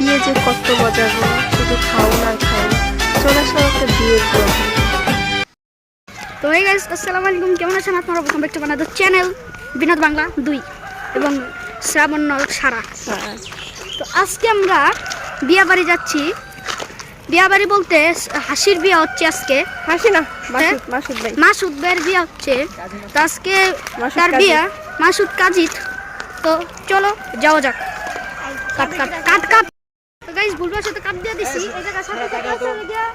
বিয়ে যে কত মজা গো, শুধু খাও না খাও। চলে আসলাম একটা বিয়ের ব্লগ। তো এই গাইস, আসসালামু আলাইকুম, কেমন আছেন আপনারা? প্রথম একটা বানাতে চ্যানেল বিনোদ বাংলা 2 এবং শ্রাবণ সারা। তো আজকে আমরা বিয়া বাড়ি যাচ্ছি। বিয়া বাড়ি বলতে হাসির বিয়া হচ্ছে আজকে। হাসি না, মাসুদ ভাই, মাসুদ ভাইয়ের বিয়া হচ্ছে। তো আজকে তার বিয়া, মাসুদ কাজিত। তো চলো যাওয়া যাক। কাট কাট কাট কাট। তো গাইস, ভুলবার সাথে কাট দিয়ে দিছি। এই জায়গা সাথে কাটা আছে গিয়া।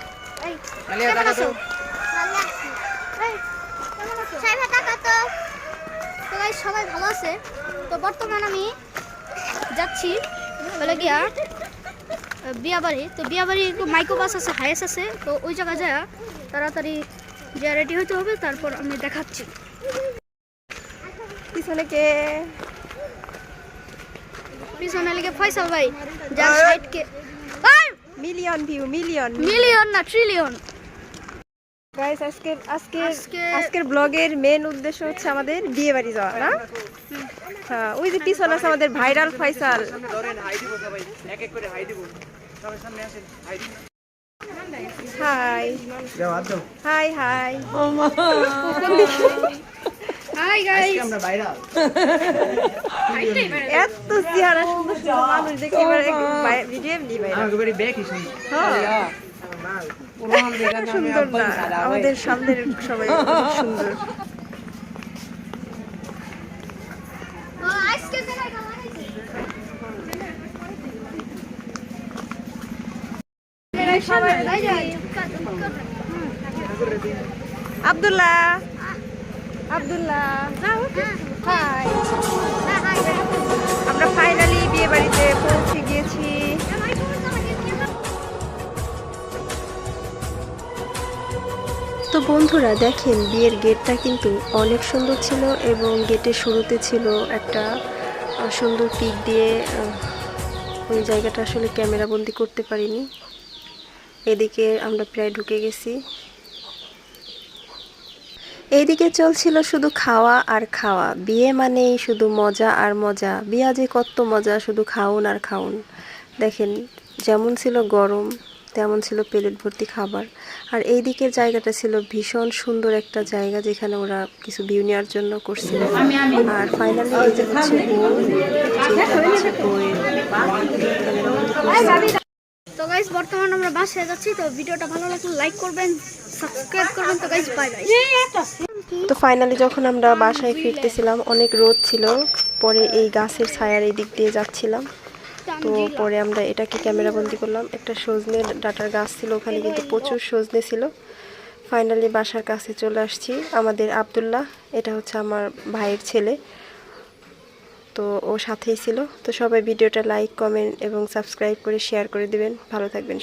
এই কেমন আছো? ভালো আছি। এই কেমন আছো? সবাই টাকা তো। তো গাইস, সবাই ভালো আছে। তো বর্তমান আমি যাচ্ছি বলে গিয়া বিয়া বাড়ি। তো বিয়া বাড়ি একটু মাইক্রো বাস আছে, হাইস আছে। তো ওই জায়গায় যায় তাড়াতাড়ি যে রেডি হতে হবে, তারপর আমি দেখাচ্ছি। পিছনে কে? পিছনে লিখে ফয়সাল ভাই, যার সাইড কে মিলিয়ন ভিউ, মিলিয়ন মিলিয়ন না ট্রিলিয়ন। গাইস, আজকের ব্লগের মেন উদ্দেশ্য হচ্ছে আমাদের বিয়ে বাড়ি যাওয়া, না? হ্যাঁ, ওই যে পিছনে আছে আমাদের viral Faisal. High high high hi guys, আমরা ভাইরাল। এত চেহারা সুন্দর সুন্দর মানুষ দেখে এবারে ভিডিও নি ভাই। আমাকে বলি ব্যাক হিসেবে। হ্যাঁ, সুন্দর না? আমাদের সামনের সবাই অনেক সুন্দর। ও আজকে জায়গা লাগাইছে। সবাই ভাই যাই। আব্দুল্লাহ, আব্দুল্লাহ, হাই। আমরা ফাইনালি বিয়ে বাড়িতে পৌঁছে গিয়েছি। তো বন্ধুরা দেখেন, বিয়ের গেটটা কিন্তু অনেক সুন্দর ছিল এবং গেটের শুরুতে ছিল একটা সুন্দর পিক দিয়ে। ওই জায়গাটা আসলে ক্যামেরা বন্দি করতে পারিনি। এদিকে আমরা প্রায় ঢুকে গেছি। এইদিকে চলছিল শুধু খাওয়া আর খাওয়া। বিয়ে মানেই শুধু মজা আর মজা। বিয়া যে কত মজা, শুধু খাউন আর খাউন। দেখেন, যেমন ছিল গরম তেমন ছিল প্লেট ভর্তি খাবার। আর এই দিকের জায়গাটা ছিল ভীষণ সুন্দর একটা জায়গা, যেখানে ওরা কিছু ভিউ নেওয়ার জন্য করছিল। আর ফাইনালি এই যে হচ্ছে বউ, যেটা হচ্ছে বউয়ের। তো গাইস, বর্তমানে আমরা বাসায় যাচ্ছি। তো ভিডিওটা ভালো লাগলে লাইক করবেন, সাবস্ক্রাইব করবেন। তো গাইস, বাই বাই। তো ফাইনালি যখন আমরা বাসায় ফিরতেছিলাম, অনেক রোদ ছিল। পরে এই গাছের ছায়ার এই দিক দিয়ে যাচ্ছিলাম। তো পরে আমরা এটাকে ক্যামেরা বন্দি করলাম। একটা সজনে ডাটার গাছ ছিল, ওখানে কিন্তু প্রচুর সজনে ছিল। ফাইনালি বাসার কাছে চলে আসছি। আমাদের আব্দুল্লাহ, এটা হচ্ছে আমার ভাইয়ের ছেলে, তো ও সাথেই ছিল। তো সবাই ভিডিওটা লাইক, কমেন্ট এবং সাবস্ক্রাইব করে শেয়ার করে দিবেন। ভালো থাকবেন।